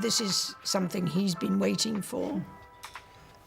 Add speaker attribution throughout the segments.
Speaker 1: This is something he's been waiting for,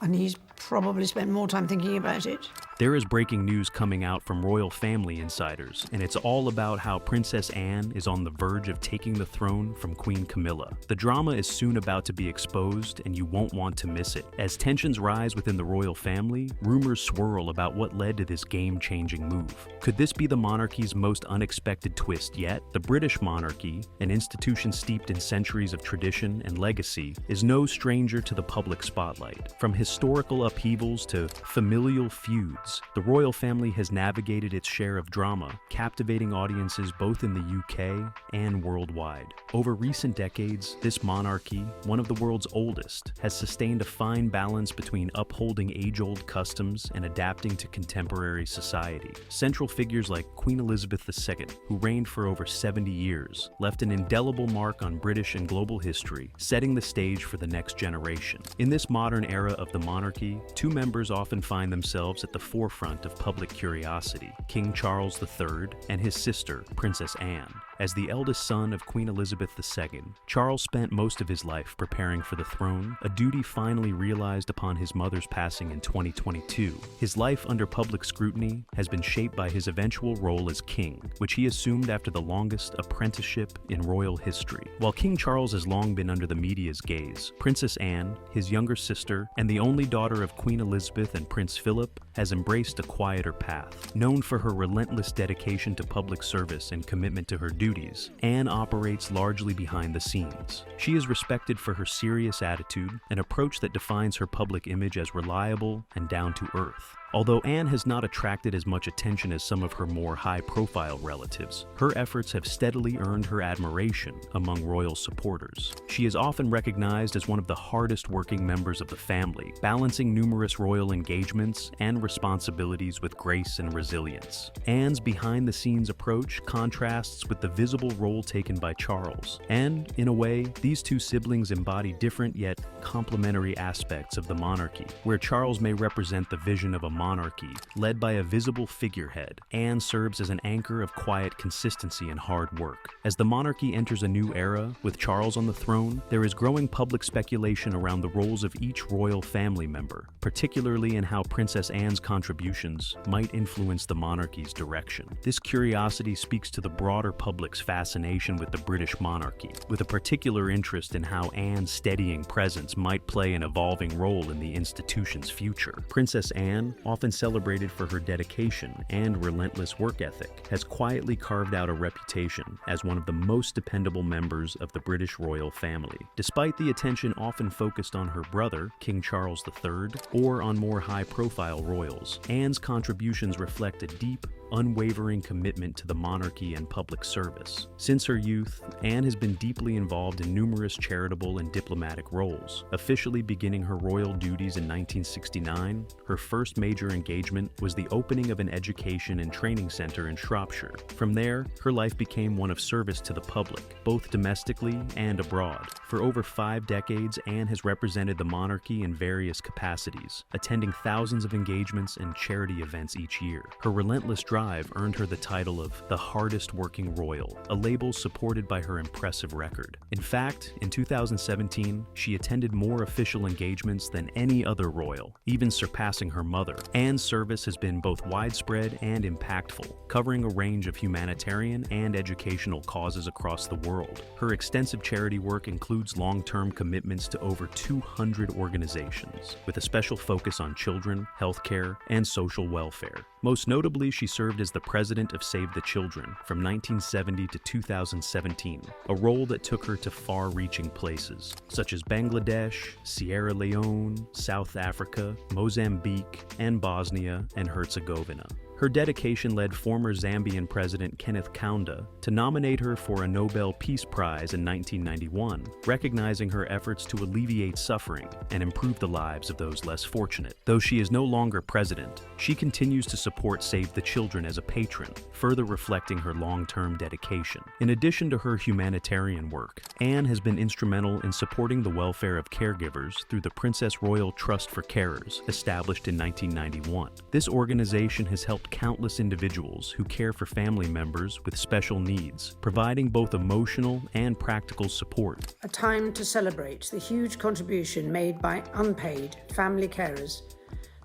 Speaker 1: and he's probably spent more time thinking about it.
Speaker 2: There is breaking news coming out from royal family insiders, and it's all about how Princess Anne is on the verge of taking the throne from Queen Camilla. The drama is soon about to be exposed, and you won't want to miss it. As tensions rise within the royal family, rumors swirl about what led to this game-changing move. Could this be the monarchy's most unexpected twist yet? The British Monarchy, an institution steeped in centuries of tradition and legacy, is no stranger to the public spotlight. From historical upheavals to familial feuds, the royal family has navigated its share of drama, captivating audiences both in the UK and worldwide. Over recent decades, this monarchy, one of the world's oldest, has sustained a fine balance between upholding age-old customs and adapting to contemporary society. Central figures like Queen Elizabeth II, who reigned for over 70 years, left an indelible mark on British and global history, setting the stage for the next generation. In this modern era of the monarchy, two members often find themselves at the forefront of public curiosity: King Charles III and his sister, Princess Anne. As the eldest son of Queen Elizabeth II, Charles spent most of his life preparing for the throne, a duty finally realized upon his mother's passing in 2022. His life under public scrutiny has been shaped by his eventual role as king, which he assumed after the longest apprenticeship in royal history. While King Charles has long been under the media's gaze, Princess Anne, his younger sister, and the only daughter of Queen Elizabeth and Prince Philip, has embraced a quieter path. Known for her relentless dedication to public service and commitment to her duties, Anne operates largely behind the scenes. She is respected for her serious attitude, an approach that defines her public image as reliable and down to earth. Although Anne has not attracted as much attention as some of her more high-profile relatives, her efforts have steadily earned her admiration among royal supporters. She is often recognized as one of the hardest-working members of the family, balancing numerous royal engagements and responsibilities with grace and resilience. Anne's behind-the-scenes approach contrasts with the visible role taken by Charles, and, in a way, these two siblings embody different yet complementary aspects of the monarchy. Where Charles may represent the vision of a monarchy, led by a visible figurehead, Anne serves as an anchor of quiet consistency and hard work. As the monarchy enters a new era, with Charles on the throne, there is growing public speculation around the roles of each royal family member, particularly in how Princess Anne's contributions might influence the monarchy's direction. This curiosity speaks to the broader public's fascination with the British monarchy, with a particular interest in how Anne's steadying presence might play an evolving role in the institution's future. Princess Anne, often celebrated for her dedication and relentless work ethic, has quietly carved out a reputation as one of the most dependable members of the British royal family. Despite the attention often focused on her brother, King Charles III, or on more high-profile royals, Anne's contributions reflect a deep, unwavering commitment to the monarchy and public service. Since her youth, Anne has been deeply involved in numerous charitable and diplomatic roles. Officially beginning her royal duties in 1969, her first major engagement was the opening of an education and training center in Shropshire. From there, her life became one of service to the public, both domestically and abroad. For over 5 decades, Anne has represented the monarchy in various capacities, attending thousands of engagements and charity events each year. Her relentless drive earned her the title of the hardest working royal, a label supported by her impressive record. In fact, in 2017, she attended more official engagements than any other royal, even surpassing her mother. Anne's service has been both widespread and impactful, covering a range of humanitarian and educational causes across the world. Her extensive charity work includes long-term commitments to over 200 organizations, with a special focus on children, healthcare, and social welfare. Most notably, she served as the president of Save the Children from 1970 to 2017, a role that took her to far-reaching places, such as Bangladesh, Sierra Leone, South Africa, Mozambique, and Bosnia and Herzegovina. Her dedication led former Zambian President Kenneth Kaunda to nominate her for a Nobel Peace Prize in 1991, recognizing her efforts to alleviate suffering and improve the lives of those less fortunate. Though she is no longer president, she continues to support Save the Children as a patron, further reflecting her long-term dedication. In addition to her humanitarian work, Anne has been instrumental in supporting the welfare of caregivers through the Princess Royal Trust for Carers, established in 1991. This organization has helped countless individuals who care for family members with special needs, providing both emotional and practical support.
Speaker 1: A time to celebrate the huge contribution made by unpaid family carers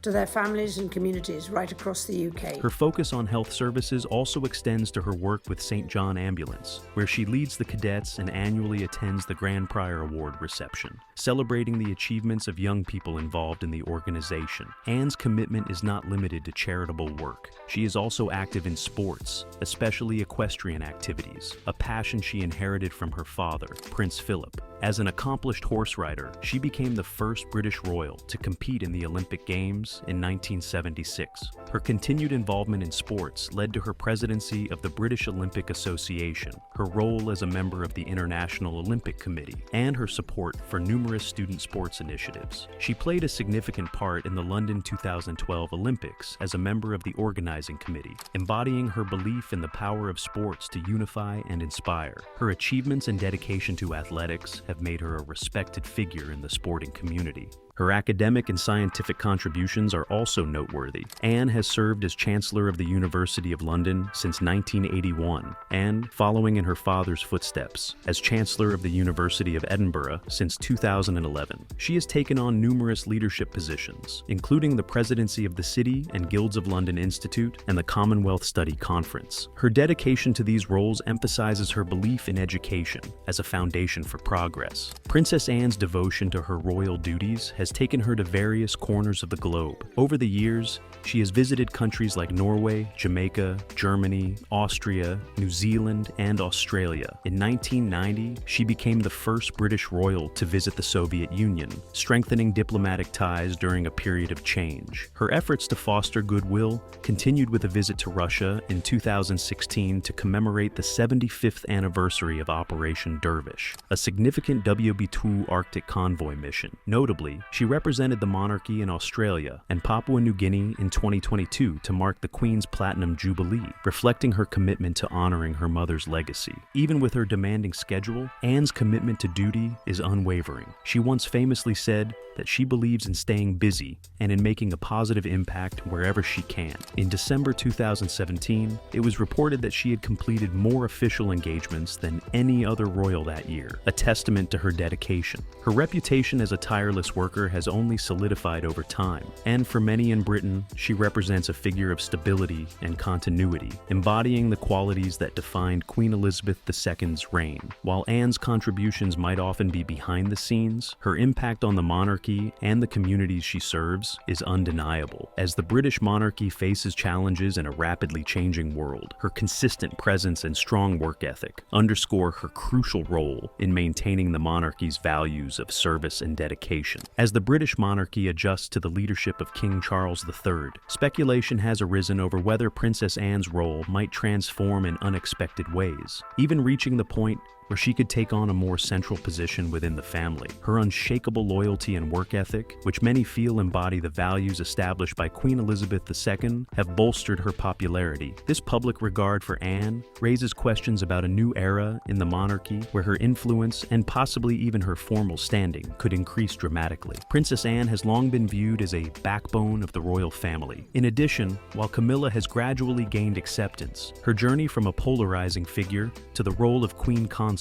Speaker 1: to their families and communities right across the UK.
Speaker 2: Her focus on health services also extends to her work with St. John Ambulance, where she leads the cadets and annually attends the Grand Prior Award reception, celebrating the achievements of young people involved in the organization. Anne's commitment is not limited to charitable work. She is also active in sports, especially equestrian activities, a passion she inherited from her father, Prince Philip. As an accomplished horse rider, she became the first British royal to compete in the Olympic Games in 1976. Her continued involvement in sports led to her presidency of the British Olympic Association, her role as a member of the International Olympic Committee, and her support for numerous student sports initiatives. She played a significant part in the London 2012 Olympics as a member of the organizing committee, embodying her belief in the power of sports to unify and inspire. Her achievements and dedication to athletics have made her a respected figure in the sporting community. Her academic and scientific contributions are also noteworthy. Anne has served as Chancellor of the University of London since 1981, and, following in her father's footsteps, as Chancellor of the University of Edinburgh since 2011. She has taken on numerous leadership positions, including the presidency of the City and Guilds of London Institute and the Commonwealth Study Conference. Her dedication to these roles emphasizes her belief in education as a foundation for progress. Princess Anne's devotion to her royal duties has taken her to various corners of the globe. Over the years, she has visited countries like Norway, Jamaica, Germany, Austria, New Zealand, and Australia. In 1990, she became the first British royal to visit the Soviet Union, strengthening diplomatic ties during a period of change. Her efforts to foster goodwill continued with a visit to Russia in 2016 to commemorate the 75th anniversary of Operation Dervish, a significant WB2 Arctic convoy mission. Notably, she represented the monarchy in Australia and Papua New Guinea in 2022 to mark the Queen's Platinum Jubilee, reflecting her commitment to honoring her mother's legacy. Even with her demanding schedule, Anne's commitment to duty is unwavering. She once famously said that she believes in staying busy and in making a positive impact wherever she can. In December 2017, it was reported that she had completed more official engagements than any other royal that year, a testament to her dedication. Her reputation as a tireless worker has only solidified over time, and for many in Britain, she represents a figure of stability and continuity, embodying the qualities that defined Queen Elizabeth II's reign. While Anne's contributions might often be behind the scenes, her impact on the monarchy and the communities she serves is undeniable. As the British monarchy faces challenges in a rapidly changing world, her consistent presence and strong work ethic underscore her crucial role in maintaining the monarchy's values of service and dedication. As the British monarchy adjusts to the leadership of King Charles III, speculation has arisen over whether Princess Anne's role might transform in unexpected ways, even reaching the point where she could take on a more central position within the family. Her unshakable loyalty and work ethic, which many feel embody the values established by Queen Elizabeth II, have bolstered her popularity. This public regard for Anne raises questions about a new era in the monarchy where her influence and possibly even her formal standing could increase dramatically. Princess Anne has long been viewed as a backbone of the royal family. In addition, while Camilla has gradually gained acceptance, her journey from a polarizing figure to the role of Queen Consort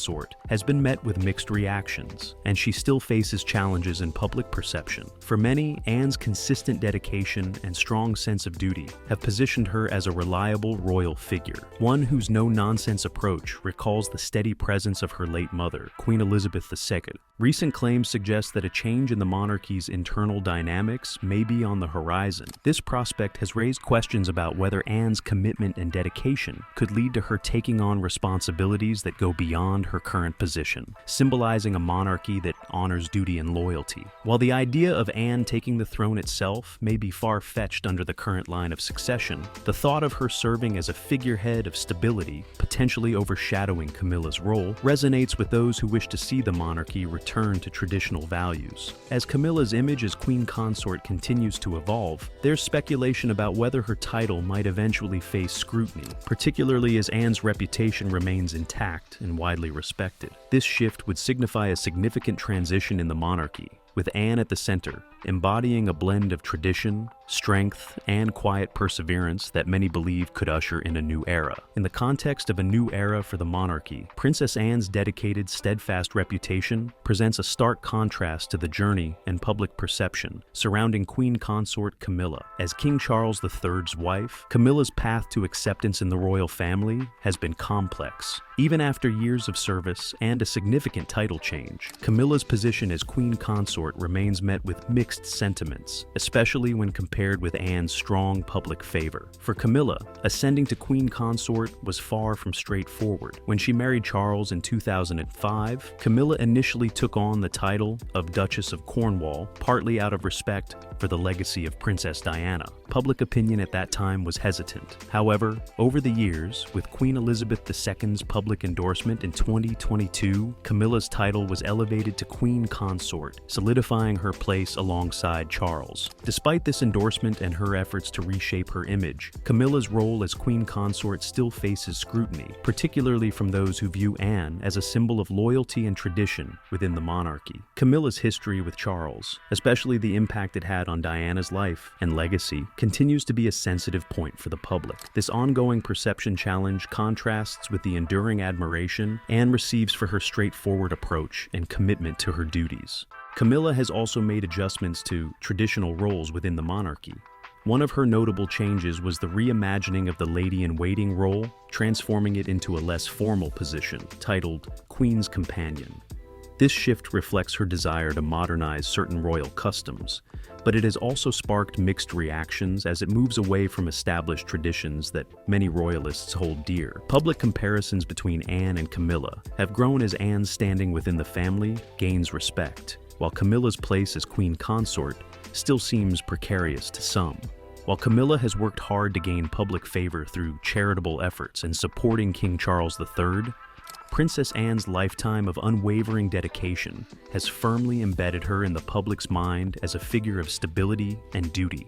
Speaker 2: has been met with mixed reactions, and she still faces challenges in public perception. For many, Anne's consistent dedication and strong sense of duty have positioned her as a reliable royal figure, one whose no-nonsense approach recalls the steady presence of her late mother, Queen Elizabeth II. Recent claims suggest that a change in the monarchy's internal dynamics may be on the horizon. This prospect has raised questions about whether Anne's commitment and dedication could lead to her taking on responsibilities that go beyond her current position, symbolizing a monarchy that honors duty and loyalty. While the idea of Anne taking the throne itself may be far-fetched under the current line of succession, the thought of her serving as a figurehead of stability, potentially overshadowing Camilla's role, resonates with those who wish to see the monarchy return to traditional values. As Camilla's image as Queen Consort continues to evolve, there's speculation about whether her title might eventually face scrutiny, particularly as Anne's reputation remains intact and widely respected. This shift would signify a significant transition in the monarchy, with Anne at the center, embodying a blend of tradition, strength, and quiet perseverance that many believe could usher in a new era. In the context of a new era for the monarchy, Princess Anne's dedicated, steadfast reputation presents a stark contrast to the journey and public perception surrounding Queen Consort Camilla. As King Charles III's wife, Camilla's path to acceptance in the royal family has been complex. Even after years of service and a significant title change, Camilla's position as Queen Consort remains met with mixed sentiments, especially when compared with Anne's strong public favor. For Camilla, ascending to Queen Consort was far from straightforward. When she married Charles in 2005, Camilla initially took on the title of Duchess of Cornwall, partly out of respect for the legacy of Princess Diana. Public opinion at that time was hesitant. However, over the years, with Queen Elizabeth II's public endorsement in 2022, Camilla's title was elevated to Queen Consort, solidifying her place alongside Charles. Despite this endorsement and her efforts to reshape her image, Camilla's role as Queen Consort still faces scrutiny, particularly from those who view Anne as a symbol of loyalty and tradition within the monarchy. Camilla's history with Charles, especially the impact it had on Diana's life and legacy, continues to be a sensitive point for the public. This ongoing perception challenge contrasts with the enduring admiration Anne receives for her straightforward approach and commitment to her duties. Camilla has also made adjustments to traditional roles within the monarchy. One of her notable changes was the reimagining of the lady-in-waiting role, transforming it into a less formal position, titled Queen's Companion. This shift reflects her desire to modernize certain royal customs, but it has also sparked mixed reactions as it moves away from established traditions that many royalists hold dear. Public comparisons between Anne and Camilla have grown as Anne's standing within the family gains respect, while Camilla's place as Queen Consort still seems precarious to some. While Camilla has worked hard to gain public favor through charitable efforts and supporting King Charles III, Princess Anne's lifetime of unwavering dedication has firmly embedded her in the public's mind as a figure of stability and duty.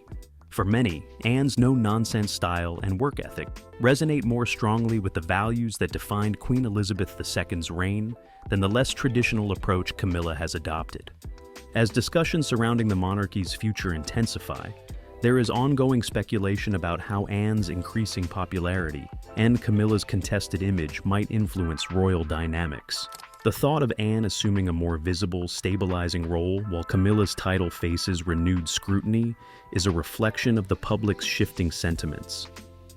Speaker 2: For many, Anne's no-nonsense style and work ethic resonate more strongly with the values that defined Queen Elizabeth II's reign than the less traditional approach Camilla has adopted. As discussions surrounding the monarchy's future intensify, there is ongoing speculation about how Anne's increasing popularity and Camilla's contested image might influence royal dynamics. The thought of Anne assuming a more visible, stabilizing role while Camilla's title faces renewed scrutiny is a reflection of the public's shifting sentiments.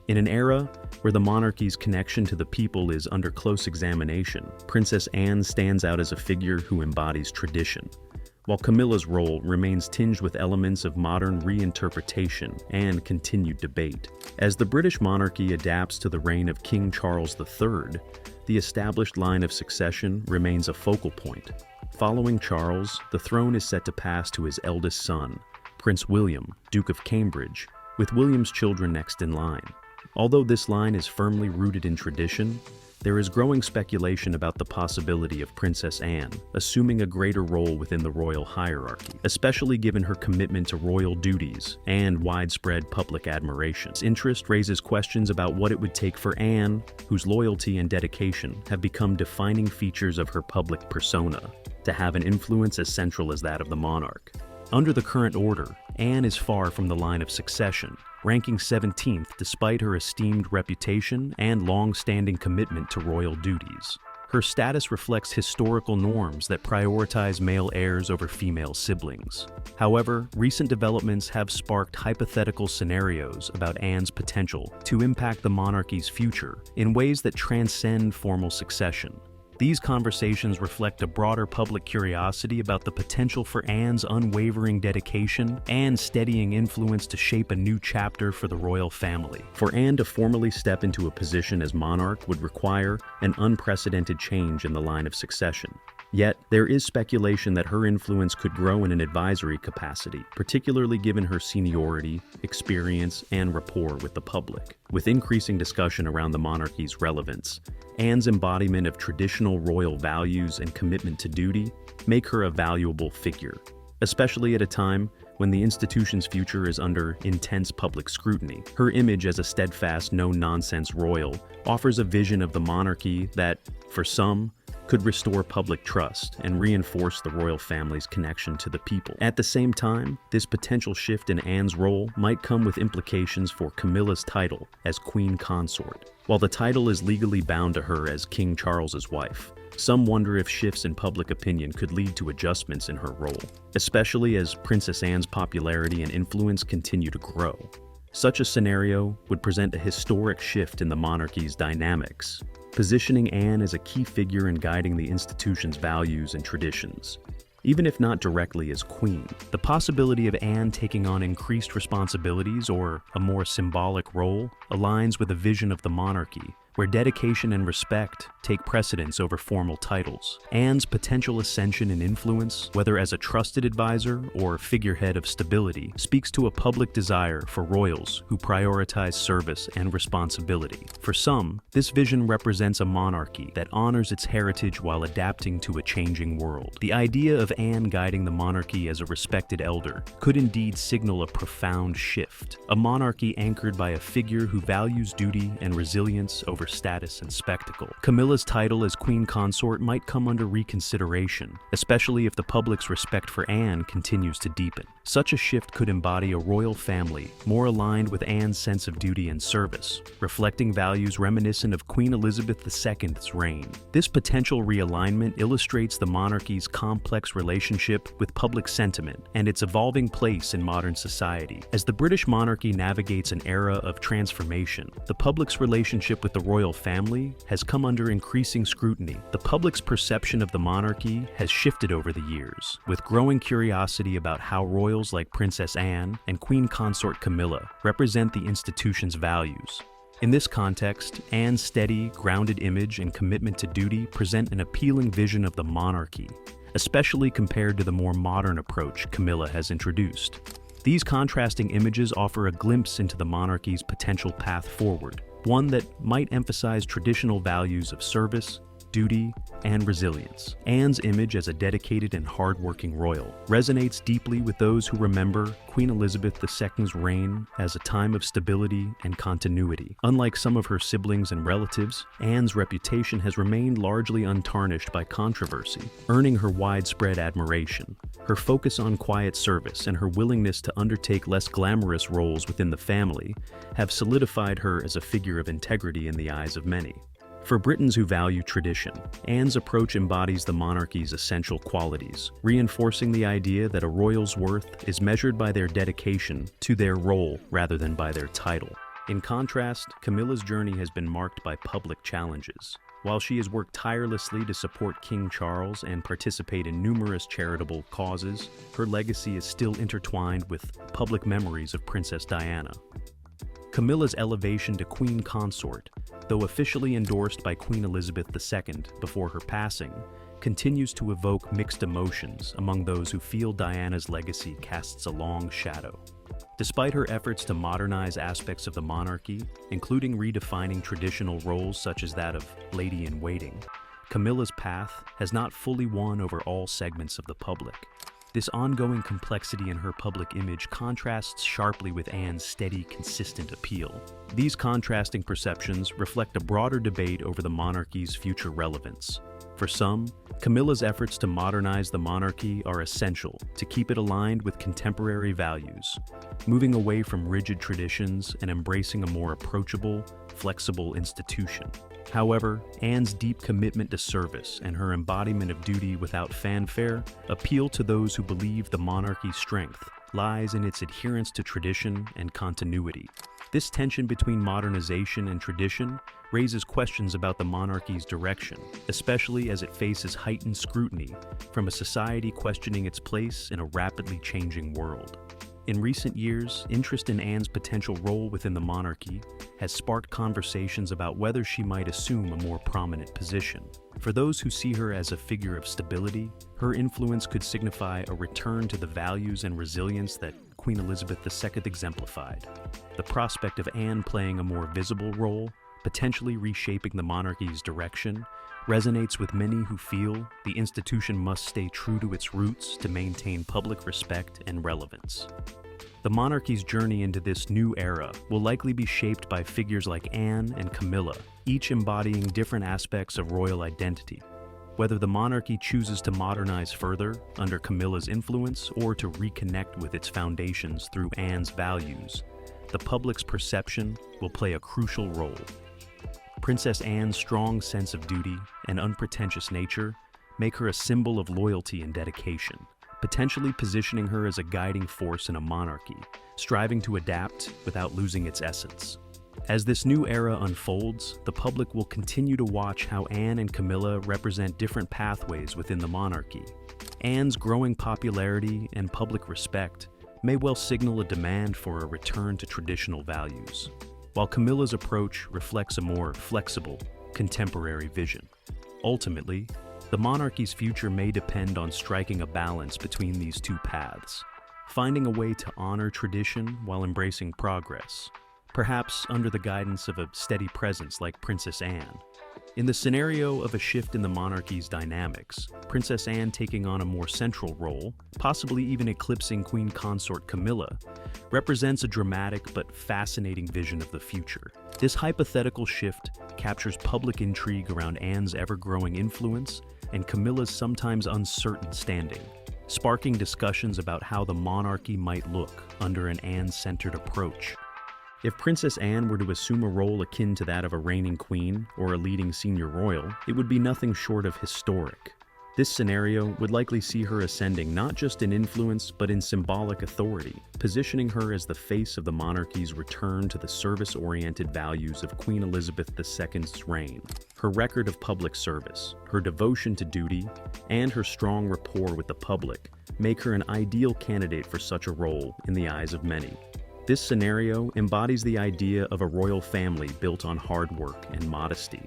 Speaker 2: In an era where the monarchy's connection to the people is under close examination, Princess Anne stands out as a figure who embodies tradition, while Camilla's role remains tinged with elements of modern reinterpretation and continued debate. As the British monarchy adapts to the reign of King Charles III, the established line of succession remains a focal point. Following Charles, the throne is set to pass to his eldest son, Prince William, Duke of Cambridge, with William's children next in line. Although this line is firmly rooted in tradition, there is growing speculation about the possibility of Princess Anne assuming a greater role within the royal hierarchy, especially given her commitment to royal duties and widespread public admiration. This interest raises questions about what it would take for Anne, whose loyalty and dedication have become defining features of her public persona, to have an influence as central as that of the monarch. Under the current order, Anne is far from the line of succession, ranking 17th despite her esteemed reputation and long-standing commitment to royal duties. Her status reflects historical norms that prioritize male heirs over female siblings. However, recent developments have sparked hypothetical scenarios about Anne's potential to impact the monarchy's future in ways that transcend formal succession. These conversations reflect a broader public curiosity about the potential for Anne's unwavering dedication and steadying influence to shape a new chapter for the royal family. For Anne to formally step into a position as monarch would require an unprecedented change in the line of succession. Yet, there is speculation that her influence could grow in an advisory capacity, particularly given her seniority, experience, and rapport with the public. With increasing discussion around the monarchy's relevance, Anne's embodiment of traditional royal values and commitment to duty make her a valuable figure, especially at a time when the institution's future is under intense public scrutiny. Her image as a steadfast, no-nonsense royal offers a vision of the monarchy that, for some, could restore public trust and reinforce the royal family's connection to the people. At the same time, this potential shift in Anne's role might come with implications for Camilla's title as Queen Consort. While the title is legally bound to her as King Charles's wife, some wonder if shifts in public opinion could lead to adjustments in her role, especially as Princess Anne's popularity and influence continue to grow. Such a scenario would present a historic shift in the monarchy's dynamics, positioning Anne as a key figure in guiding the institution's values and traditions. Even if not directly as queen, the possibility of Anne taking on increased responsibilities or a more symbolic role aligns with a vision of the monarchy where dedication and respect take precedence over formal titles. Anne's potential ascension in influence, whether as a trusted advisor or figurehead of stability, speaks to a public desire for royals who prioritize service and responsibility. For some, this vision represents a monarchy that honors its heritage while adapting to a changing world. The idea of Anne guiding the monarchy as a respected elder could indeed signal a profound shift, a monarchy anchored by a figure who values duty and resilience over status and spectacle. Camilla's title as Queen Consort might come under reconsideration, especially if the public's respect for Anne continues to deepen. Such a shift could embody a royal family more aligned with Anne's sense of duty and service, reflecting values reminiscent of Queen Elizabeth II's reign. This potential realignment illustrates the monarchy's complex relationship with public sentiment and its evolving place in modern society. As the British monarchy navigates an era of transformation, the public's relationship with the royal family has come under increasing scrutiny. The public's perception of the monarchy has shifted over the years, with growing curiosity about how royals like Princess Anne and Queen Consort Camilla represent the institution's values. In this context, Anne's steady, grounded image and commitment to duty present an appealing vision of the monarchy, especially compared to the more modern approach Camilla has introduced. These contrasting images offer a glimpse into the monarchy's potential path forward, one that might emphasize traditional values of service, duty, and resilience. Anne's image as a dedicated and hardworking royal resonates deeply with those who remember Queen Elizabeth II's reign as a time of stability and continuity. Unlike some of her siblings and relatives, Anne's reputation has remained largely untarnished by controversy, earning her widespread admiration. Her focus on quiet service and her willingness to undertake less glamorous roles within the family have solidified her as a figure of integrity in the eyes of many. For Britons who value tradition, Anne's approach embodies the monarchy's essential qualities, reinforcing the idea that a royal's worth is measured by their dedication to their role rather than by their title. In contrast, Camilla's journey has been marked by public challenges. While she has worked tirelessly to support King Charles and participate in numerous charitable causes, her legacy is still intertwined with public memories of Princess Diana. Camilla's elevation to Queen Consort, though officially endorsed by Queen Elizabeth II before her passing, continues to evoke mixed emotions among those who feel Diana's legacy casts a long shadow. Despite her efforts to modernize aspects of the monarchy, including redefining traditional roles such as that of lady-in-waiting, Camilla's path has not fully won over all segments of the public. This ongoing complexity in her public image contrasts sharply with Anne's steady, consistent appeal. These contrasting perceptions reflect a broader debate over the monarchy's future relevance. For some, Camilla's efforts to modernize the monarchy are essential to keep it aligned with contemporary values, moving away from rigid traditions and embracing a more approachable, flexible institution. However, Anne's deep commitment to service and her embodiment of duty without fanfare appeal to those who believe the monarchy's strength lies in its adherence to tradition and continuity. This tension between modernization and tradition raises questions about the monarchy's direction, especially as it faces heightened scrutiny from a society questioning its place in a rapidly changing world. In recent years, interest in Anne's potential role within the monarchy has sparked conversations about whether she might assume a more prominent position. For those who see her as a figure of stability, her influence could signify a return to the values and resilience that Queen Elizabeth II exemplified. The prospect of Anne playing a more visible role, potentially reshaping the monarchy's direction, resonates with many who feel the institution must stay true to its roots to maintain public respect and relevance. The monarchy's journey into this new era will likely be shaped by figures like Anne and Camilla, each embodying different aspects of royal identity. Whether the monarchy chooses to modernize further under Camilla's influence or to reconnect with its foundations through Anne's values, the public's perception will play a crucial role. Princess Anne's strong sense of duty and unpretentious nature make her a symbol of loyalty and dedication, potentially positioning her as a guiding force in a monarchy, striving to adapt without losing its essence. As this new era unfolds, the public will continue to watch how Anne and Camilla represent different pathways within the monarchy. Anne's growing popularity and public respect may well signal a demand for a return to traditional values, while Camilla's approach reflects a more flexible, contemporary vision. Ultimately, the monarchy's future may depend on striking a balance between these two paths, finding a way to honor tradition while embracing progress, perhaps under the guidance of a steady presence like Princess Anne. In the scenario of a shift in the monarchy's dynamics, Princess Anne taking on a more central role, possibly even eclipsing Queen Consort Camilla, represents a dramatic but fascinating vision of the future. This hypothetical shift captures public intrigue around Anne's ever-growing influence and Camilla's sometimes uncertain standing, sparking discussions about how the monarchy might look under an Anne-centered approach. If Princess Anne were to assume a role akin to that of a reigning queen or a leading senior royal, it would be nothing short of historic. This scenario would likely see her ascending not just in influence but in symbolic authority, positioning her as the face of the monarchy's return to the service-oriented values of Queen Elizabeth II's reign. Her record of public service, her devotion to duty, and her strong rapport with the public make her an ideal candidate for such a role in the eyes of many. This scenario embodies the idea of a royal family built on hard work and modesty,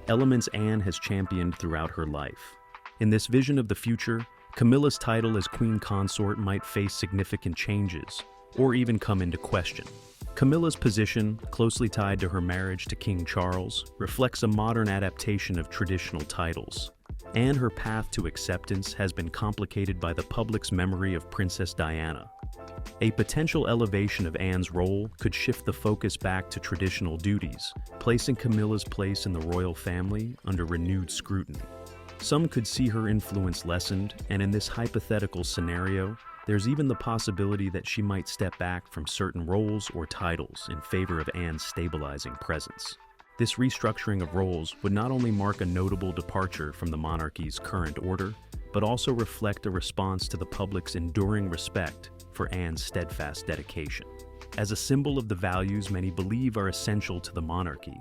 Speaker 2: elements Anne has championed throughout her life. In this vision of the future, Camilla's title as Queen Consort might face significant changes, or even come into question. Camilla's position, closely tied to her marriage to King Charles, reflects a modern adaptation of traditional titles, and her path to acceptance has been complicated by the public's memory of Princess Diana. A potential elevation of Anne's role could shift the focus back to traditional duties, placing Camilla's place in the royal family under renewed scrutiny. Some could see her influence lessened, and in this hypothetical scenario, there's even the possibility that she might step back from certain roles or titles in favor of Anne's stabilizing presence. This restructuring of roles would not only mark a notable departure from the monarchy's current order, but also reflect a response to the public's enduring respect for Anne's steadfast dedication. As a symbol of the values many believe are essential to the monarchy,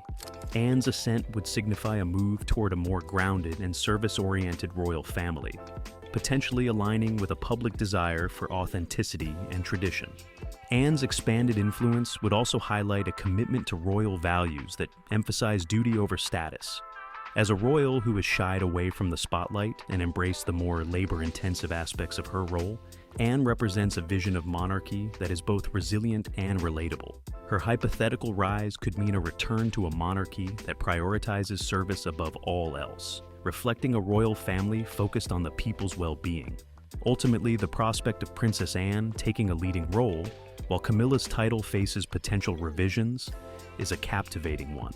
Speaker 2: Anne's ascent would signify a move toward a more grounded and service-oriented royal family, potentially aligning with a public desire for authenticity and tradition. Anne's expanded influence would also highlight a commitment to royal values that emphasize duty over status. As a royal who has shied away from the spotlight and embraced the more labor-intensive aspects of her role, Anne represents a vision of monarchy that is both resilient and relatable. Her hypothetical rise could mean a return to a monarchy that prioritizes service above all else, reflecting a royal family focused on the people's well-being. Ultimately, the prospect of Princess Anne taking a leading role, while Camilla's title faces potential revisions, is a captivating one.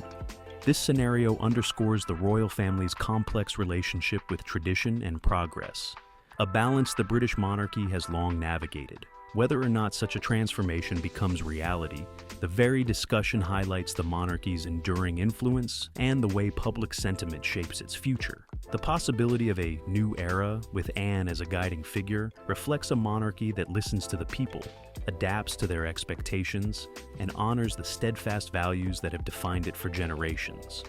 Speaker 2: This scenario underscores the royal family's complex relationship with tradition and progress, a balance the British monarchy has long navigated. Whether or not such a transformation becomes reality, the very discussion highlights the monarchy's enduring influence and the way public sentiment shapes its future. The possibility of a new era, with Anne as a guiding figure, reflects a monarchy that listens to the people, adapts to their expectations, and honors the steadfast values that have defined it for generations.